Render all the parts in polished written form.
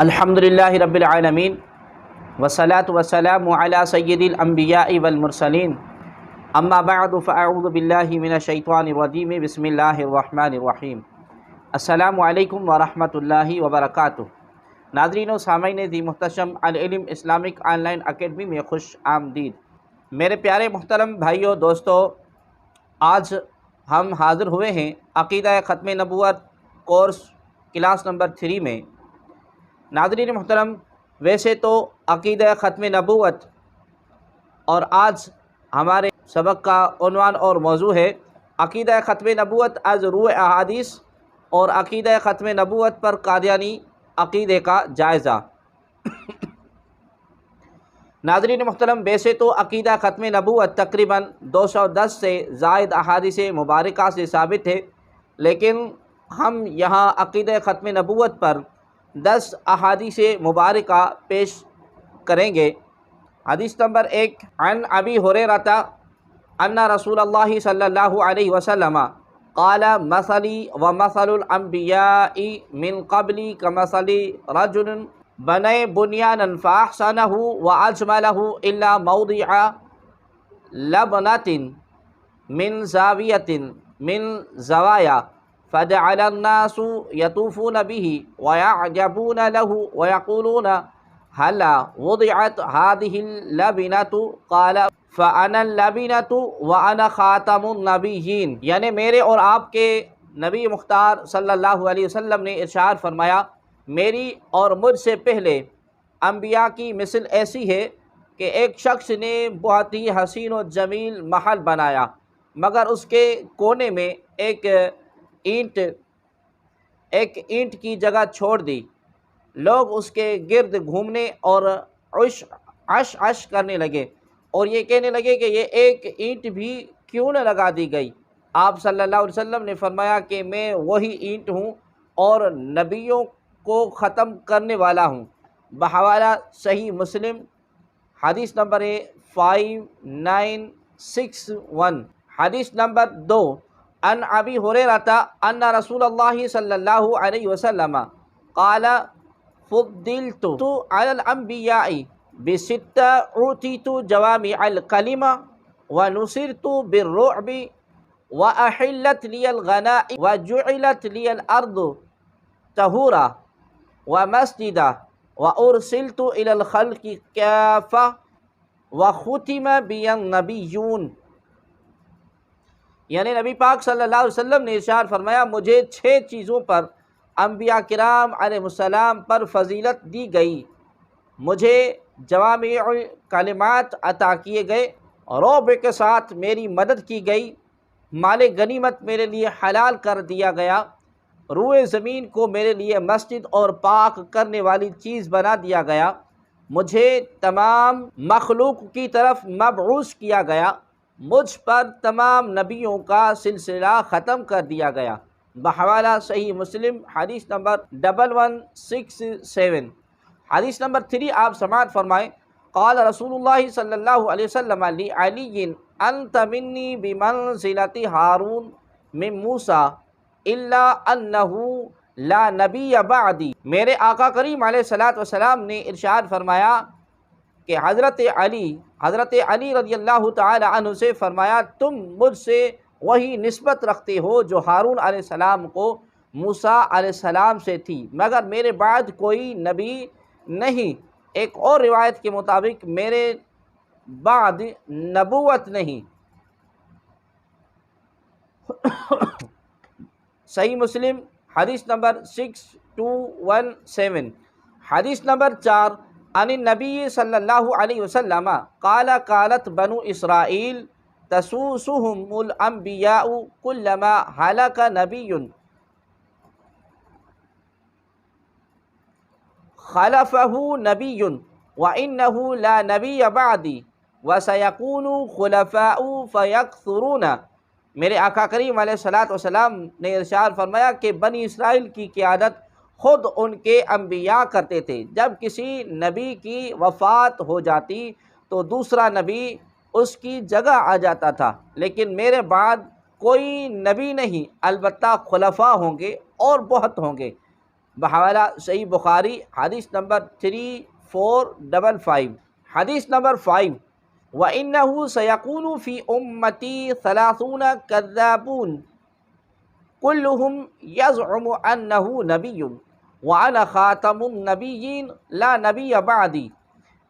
الحمدللہ رب العالمین والصلاة والسلام علی سید الانبیاء والمرسلین اما بعد فاعوذ باللہ من الشیطان الرجیم بسم اللہ الرحمن الرحیم۔ السلام علیکم ورحمۃ اللہ وبرکاتہ۔ ناظرین و سامعین دی محتشم العلم اسلامک آن لائن اکیڈمی میں خوش آمدید۔ میرے پیارے محترم بھائیوں دوستو، آج ہم حاضر ہوئے ہیں عقیدہ ختم نبوت کورس کلاس نمبر 3 میں۔ ناظرین محترم، ویسے تو عقیدہ ختم نبوت اور آج ہمارے سبق کا عنوان اور موضوع ہے عقیدہ ختم نبوت از روح احادیث اور عقیدہ ختم نبوت پر قادیانی عقیدے کا جائزہ۔ ناظرین محترم، ویسے تو عقیدہ ختم نبوت تقریباً 210 سے زائد احادیث مبارکہ سے ثابت ہے، لیکن ہم یہاں عقیدہ ختم نبوت پر 10 احادیث مبارکہ پیش کریں گے۔ حدیث نمبر 1، عن ابی ہریرہ ان رسول اللہ صلی اللہ علیہ وسلم قال مثلی ومثل الانبیاء من قبلی کمثل رجل بنى بنیانا فاحسنه واجمله الا موضع لبنة من زاویة من زوایا فجعل الناس يطوفون به ويعجبون له ويقولون هل وضعت هذه اللبنة قال فأنا اللبنة وأنا خاتم النبيين، یعنی میرے اور آپ کے نبی مختار صلی اللہ علیہ وسلم نے ارشاد فرمایا، میری اور مجھ سے پہلے انبیاء کی مثل ایسی ہے کہ ایک شخص نے بہت ہی حسین و جمیل محل بنایا، مگر اس کے کونے میں ایک اینٹ کی جگہ چھوڑ دی۔ لوگ اس کے گرد گھومنے اور عش کرنے لگے اور یہ کہنے لگے کہ یہ ایک اینٹ بھی کیوں نہ لگا دی گئی۔ آپ صلی اللہ علیہ وسلم نے فرمایا کہ میں وہی اینٹ ہوں اور نبیوں کو ختم کرنے والا ہوں۔ بحوالہ صحیح مسلم، حدیث نمبر 5961۔ حدیث نمبر 2، عن ابی ہریرہ ان رسول اللہ صلی اللہ علیہ وسلم قال فضلت علی الانبیاء بست اعطیت جوامع الکلم ونصرت بالرعب واحلت لی الغنائم وجعلت لی الارض طہورا ومسجدا وارسلت الی الخلق کافہ وختم بی النبیون۔ یعنی نبی پاک صلی اللہ علیہ وسلم نے ارشاد فرمایا، مجھے 6 چیزوں پر انبیاء کرام علیہ السلام پر فضیلت دی گئی۔ مجھے جوامع کلمات عطا کیے گئے، رعب کے ساتھ میری مدد کی گئی، مال غنیمت میرے لیے حلال کر دیا گیا، روئے زمین کو میرے لیے مسجد اور پاک کرنے والی چیز بنا دیا گیا، مجھے تمام مخلوق کی طرف مبعوث کیا گیا، مجھ پر تمام نبیوں کا سلسلہ ختم کر دیا گیا۔ بحوالہ صحیح مسلم، حدیث نمبر 1167۔ حدیث نمبر 3، آپ سماعت فرمائیں، قال رسول اللہ صلی اللہ علیہ وسلم لعلی انت منی بمنزلۃ ہارون من موسیٰ الا انہ لا نبی بعدی۔ میرے آقا کریم علیہ الصلوۃ والسلام نے ارشاد فرمایا کہ حضرت علی رضی اللہ تعالی عنہ سے فرمایا، تم مجھ سے وہی نسبت رکھتے ہو جو ہارون علیہ السلام کو موسیٰ علیہ السلام سے تھی، مگر میرے بعد کوئی نبی نہیں۔ ایک اور روایت کے مطابق میرے بعد نبوت نہیں۔ صحیح مسلم، حدیث نمبر 6217۔ حدیث نمبر 4، عن النبی صلی اللہ علیہ وسلم قال قالت بنو اسرائیل تسوسهم الانبیاء کلما ہلک نبی خلفہ نبی وانہ لا نبی بعدی وسیکون خلفاء فیکثرون۔ میرے آقا کریم علیہ الصلوۃ والسلام نے ارشاد فرمایا کہ بنی اسرائیل کی قیادت خود ان کے انبیاء کرتے تھے۔ جب کسی نبی کی وفات ہو جاتی تو دوسرا نبی اس کی جگہ آ جاتا تھا، لیکن میرے بعد کوئی نبی نہیں، البتہ خلفاء ہوں گے اور بہت ہوں گے۔ بحوالہ صحیح بخاری حدیث نمبر 3455۔ حدیث نمبر 5، وَإِنَّهُ سَيَكُونُ فِي أُمَّتِي 30 كَذَّابُونَ كُلُّهُمْ يَزْعُمُ أَنَّهُ نَبِيٌّ وَأَنَا خَاتَمُ النَّبِيِّينَ لَا نَبِيَّ بَعْدِي۔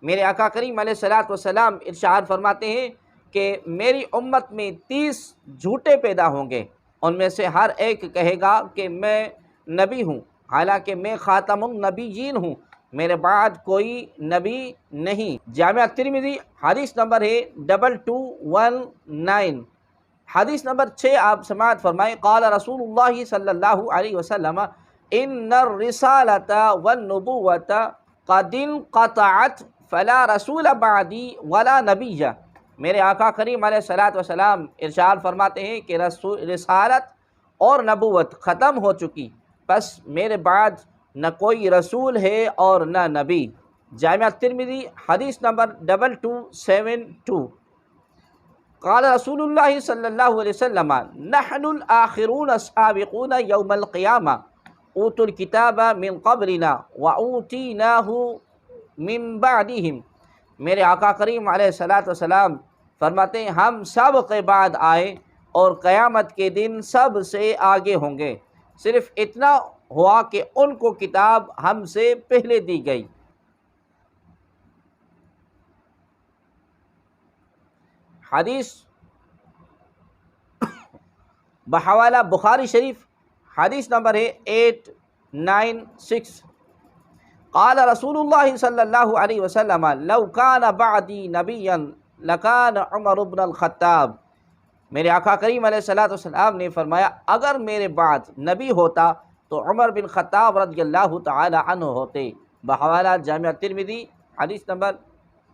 میرے آقا کریم علیہ الصلوۃ والسلام ارشاد فرماتے ہیں کہ میری امت میں 30 جھوٹے پیدا ہوں گے، ان میں سے ہر ایک کہے گا کہ میں نبی ہوں، حالانکہ میں خاتم النبیین ہوں، میرے بعد کوئی نبی نہیں۔ جامعہ ترمذی حدیث نمبر ہے 2219۔ حدیث نمبر 6 آپ سماعت فرمائیں، قال رسول اللہ صلی اللہ علیہ وسلم ان الرسالۃ والنبوۃ قد انقطعت فلا رسول بعدی ولا نبی۔ میرے آقا کریم علیہ الصلوۃ والسلام ارشاد فرماتے ہیں کہ رسالت اور نبوت ختم ہو چکی، پس میرے بعد نہ کوئی رسول ہے اور نہ نبی۔ جامعہ ترمذی حدیث نمبر 2272۔ قال رسول اللہ صلی اللہ علیہ وسلم نحن الآخرون السابقون یوم القیامہ اوتوا الکتاب من قبلنا واوتیناہ من بعدہم۔ میرے آقا کریم علیہ الصلوۃ والسلام فرماتے ہیں ہم سب کے بعد آئے اور قیامت کے دن سب سے آگے ہوں گے، صرف اتنا ہوا کہ ان کو کتاب ہم سے پہلے دی گئی۔ حدیث بحوالہ بخاری شریف حدیث نمبر ہے 896۔ قال رسول اللہ صلی اللہ علیہ وسلم لو کان بعدی نبیا لکان عمر بن الخطاب۔ میرے آقا کریم علیہ الصلوۃ والسلام نے فرمایا اگر میرے بعد نبی ہوتا تو عمر بن خطاب رضی اللہ تعالی عنہ ہوتے۔ بحوالہ جامعہ ترمذی حدیث نمبر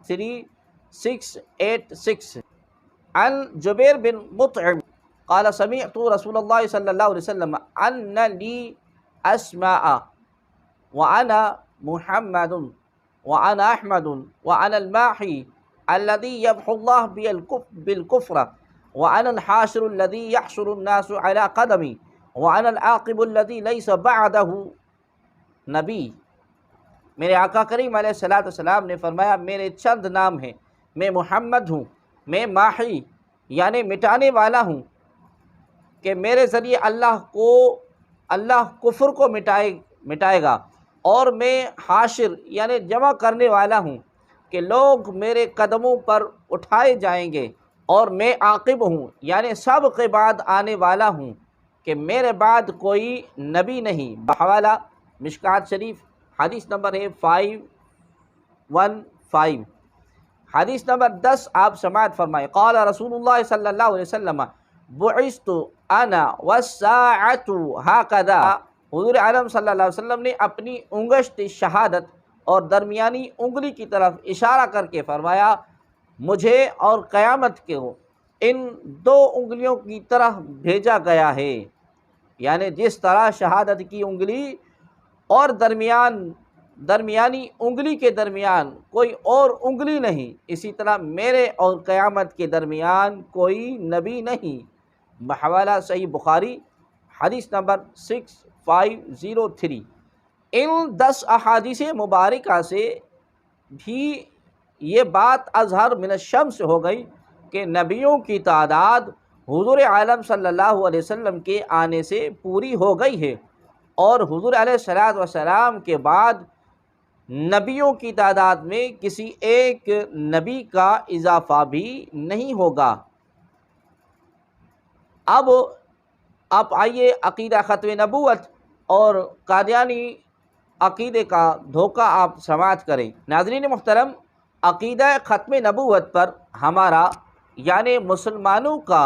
3686۔ عن جبیر بن مطعم قال سمعت رسول اللہ صلی اللہ علیہ وسلم ان لی اسماء وانا محمد وانا احمد وانا الماحی الذي يمحو الله بالكفر وانا الحاشر الذي يحشر الناس على قدمي وانا العاقب الذي ليس بعده نبی۔ میرے آقا کریم علیہ الصلوۃ والسلام نے فرمایا میرے چند نام ہیں، میں محمد ہوں، میں ماحی یعنی مٹانے والا ہوں کہ میرے ذریعے اللہ کفر کو مٹائے گا، اور میں حاشر یعنی جمع کرنے والا ہوں کہ لوگ میرے قدموں پر اٹھائے جائیں گے، اور میں عاقب ہوں یعنی سب کے بعد آنے والا ہوں کہ میرے بعد کوئی نبی نہیں۔ بحوالہ مشکات شریف حدیث نمبر ہے 515۔ حدیث نمبر 10 آپ سماعت فرمائیں، قال رسول اللہ صلی اللہ علیہ وسلم بعثت انا والساعۃ ہکذا۔ حضور عالم صلی اللہ علیہ وسلم نے اپنی انگشت شہادت اور درمیانی انگلی کی طرف اشارہ کر کے فرمایا مجھے اور قیامت کو ان دو انگلیوں کی طرح بھیجا گیا ہے، یعنی جس طرح شہادت کی انگلی اور درمیانی انگلی کے درمیان کوئی اور انگلی نہیں، اسی طرح میرے اور قیامت کے درمیان کوئی نبی نہیں۔ بحوالہ صحیح بخاری حدیث نمبر 6503۔ ان 10 احادیث مبارکہ سے بھی یہ بات اظہر من الشمس ہو گئی کہ نبیوں کی تعداد حضور عالم صلی اللہ علیہ وسلم کے آنے سے پوری ہو گئی ہے، اور حضور علیہ الصلوۃ والسلام کے بعد نبیوں کی تعداد میں کسی ایک نبی کا اضافہ بھی نہیں ہوگا۔ اب آپ آئیے عقیدہ ختم نبوت اور قادیانی عقیدے کا دھوکہ آپ سماعت کریں۔ ناظرین محترم، عقیدہ ختم نبوت پر ہمارا یعنی مسلمانوں کا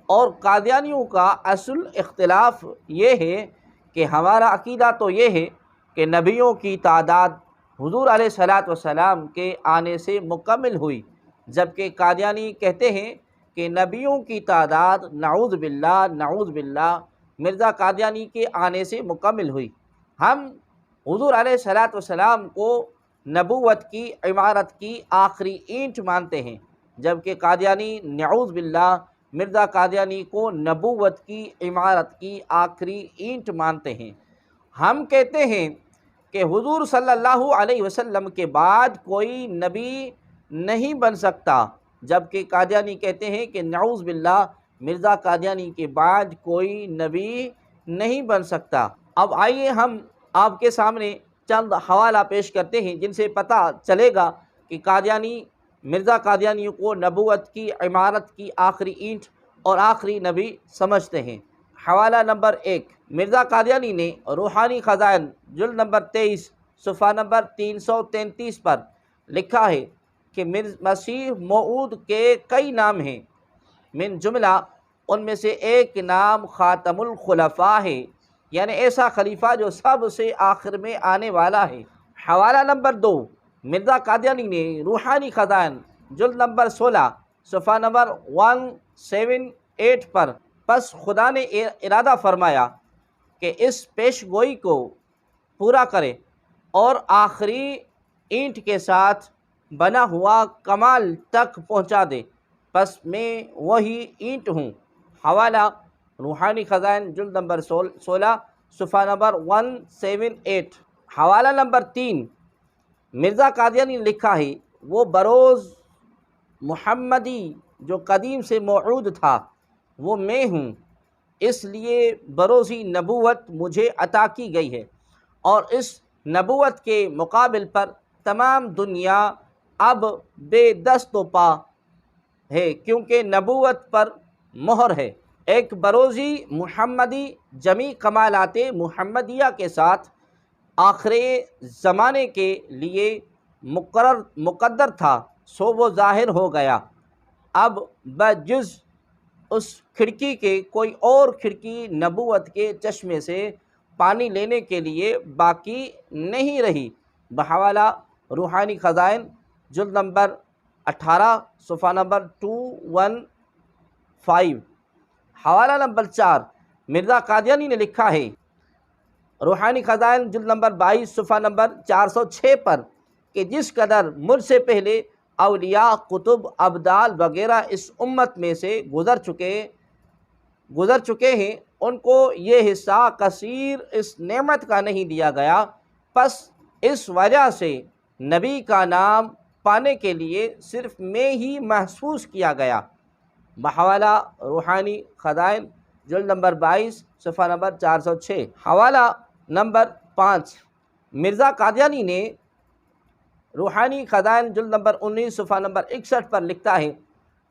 اور قادیانیوں کا اصل اختلاف یہ ہے کہ ہمارا عقیدہ تو یہ ہے کہ نبیوں کی تعداد حضور علیہ الصلوۃ والسلام کے آنے سے مکمل ہوئی، جبکہ قادیانی کہتے ہیں کہ نبیوں کی تعداد نعوذ باللہ مرزا قادیانی کے آنے سے مکمل ہوئی۔ ہم حضور علیہ الصلوۃ والسلام کو نبوت کی عمارت کی آخری اینٹ مانتے ہیں، جبکہ قادیانی نعوذ باللہ مرزا قادیانی کو نبوت کی عمارت کی آخری اینٹ مانتے ہیں۔ ہم کہتے ہیں کہ حضور صلی اللہ علیہ وسلم کے بعد کوئی نبی نہیں بن سکتا، جبکہ قادیانی کہتے ہیں کہ نعوذ باللہ مرزا قادیانی کے بعد کوئی نبی نہیں بن سکتا۔ اب آئیے ہم آپ کے سامنے چند حوالہ پیش کرتے ہیں جن سے پتہ چلے گا کہ قادیانی مرزا قادیانی کو نبوت کی عمارت کی آخری اینٹ اور آخری نبی سمجھتے ہیں۔ حوالہ نمبر 1، مرزا قادیانی نے روحانی خزائن جلد نمبر 23 صفحہ نمبر 333 پر لکھا ہے کہ مسیح موعود کے کئی نام ہیں، من جملہ ان میں سے ایک نام خاتم الخلفاء ہے، یعنی ایسا خلیفہ جو سب سے آخر میں آنے والا ہے۔ حوالہ نمبر 2، مرزا قادیانی نے روحانی خزائن جلد نمبر 16 صفحہ نمبر 178 پر پس خدا نے ارادہ فرمایا کہ اس پیش گوئی کو پورا کرے اور آخری اینٹ کے ساتھ بنا ہوا کمال تک پہنچا دے، پس میں وہی اینٹ ہوں۔ حوالہ روحانی خزائن جلد نمبر 16 صفحہ نمبر 178۔ حوالہ نمبر 3، مرزا قادیانی نے لکھا ہے وہ بروز محمدی جو قدیم سے موعود تھا وہ میں ہوں، اس لیے بروزی نبوت مجھے عطا کی گئی ہے، اور اس نبوت کے مقابل پر تمام دنیا اب بے دست و پا ہے، کیونکہ نبوت پر مہر ہے۔ ایک بروزی محمدی جمیع کمالات محمدیہ کے ساتھ آخر زمانے کے لیے مقدر تھا، سو وہ ظاہر ہو گیا۔ اب بجز اس کھڑکی کے کوئی اور کھڑکی نبوت کے چشمے سے پانی لینے کے لیے باقی نہیں رہی۔ بحوالہ روحانی خزائن جلد نمبر 18 صفحہ نمبر 215۔ حوالہ نمبر 4، مرزا قادیانی نے لکھا ہے روحانی خزائن جلد نمبر 22 صفحہ نمبر 406 پر کہ جس قدر مجھ سے پہلے اولیاء، قطب، ابدال وغیرہ اس امت میں سے گزر چکے ہیں، ان کو یہ حصہ کثیر اس نعمت کا نہیں دیا گیا، پس اس وجہ سے نبی کا نام پانے کے لیے صرف میں ہی محسوس کیا گیا۔ بحوالہ روحانی خزائن جلد نمبر 22 صفحہ نمبر 406۔ حوالہ نمبر 5، مرزا قادیانی نے روحانی خزائن جلد نمبر 19 صفحہ نمبر 61 پر لکھتا ہے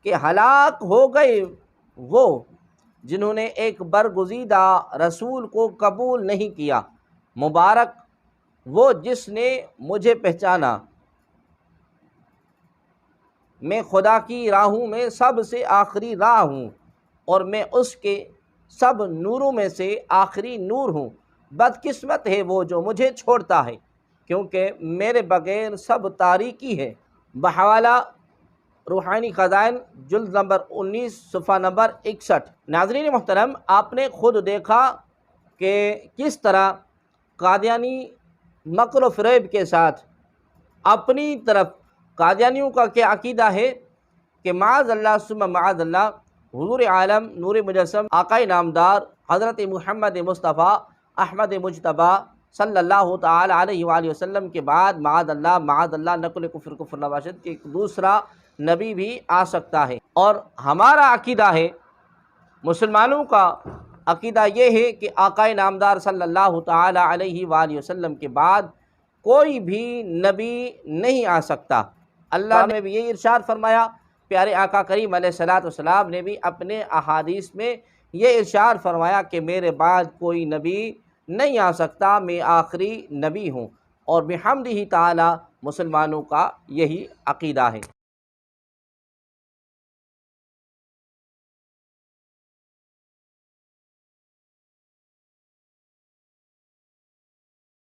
کہ ہلاک ہو گئے وہ جنہوں نے ایک برگزیدہ رسول کو قبول نہیں کیا، مبارک وہ جس نے مجھے پہچانا، میں خدا کی راہوں میں سب سے آخری راہ ہوں اور میں اس کے سب نوروں میں سے آخری نور ہوں، بدقسمت ہے وہ جو مجھے چھوڑتا ہے کیونکہ میرے بغیر سب تاریکی ہے۔ بحوالہ روحانی خزائن جلد نمبر 19 صفحہ نمبر 61۔ ناظرین محترم، آپ نے خود دیکھا کہ کس طرح قادیانی مکر و فریب کے ساتھ اپنی طرف قادیانیوں کا کیا عقیدہ ہے کہ معاذ اللہ ثم معاذ اللہ حضور عالم نور مجسم آقائے نامدار حضرت محمد مصطفیٰ احمد مجتبیٰ صلی اللہ تعالی علیہ وآلہ وسلم کے بعد معاذ اللہ نقل کفر نباشد کہ دوسرا نبی بھی آ سکتا ہے۔ اور ہمارا عقیدہ ہے، مسلمانوں کا عقیدہ یہ ہے کہ آقائے نامدار صلی اللہ تعالی علیہ وآلہ وسلم کے بعد کوئی بھی نبی نہیں آ سکتا۔ اللہ نے بھی یہی ارشاد فرمایا، پیارے آقا کریم علیہ الصلوۃ والسلام نے بھی اپنے احادیث میں یہ ارشاد فرمایا کہ میرے بعد کوئی نبی نہیں آ سکتا، میں آخری نبی ہوں، اور بحمدہ تعالی مسلمانوں کا یہی عقیدہ ہے۔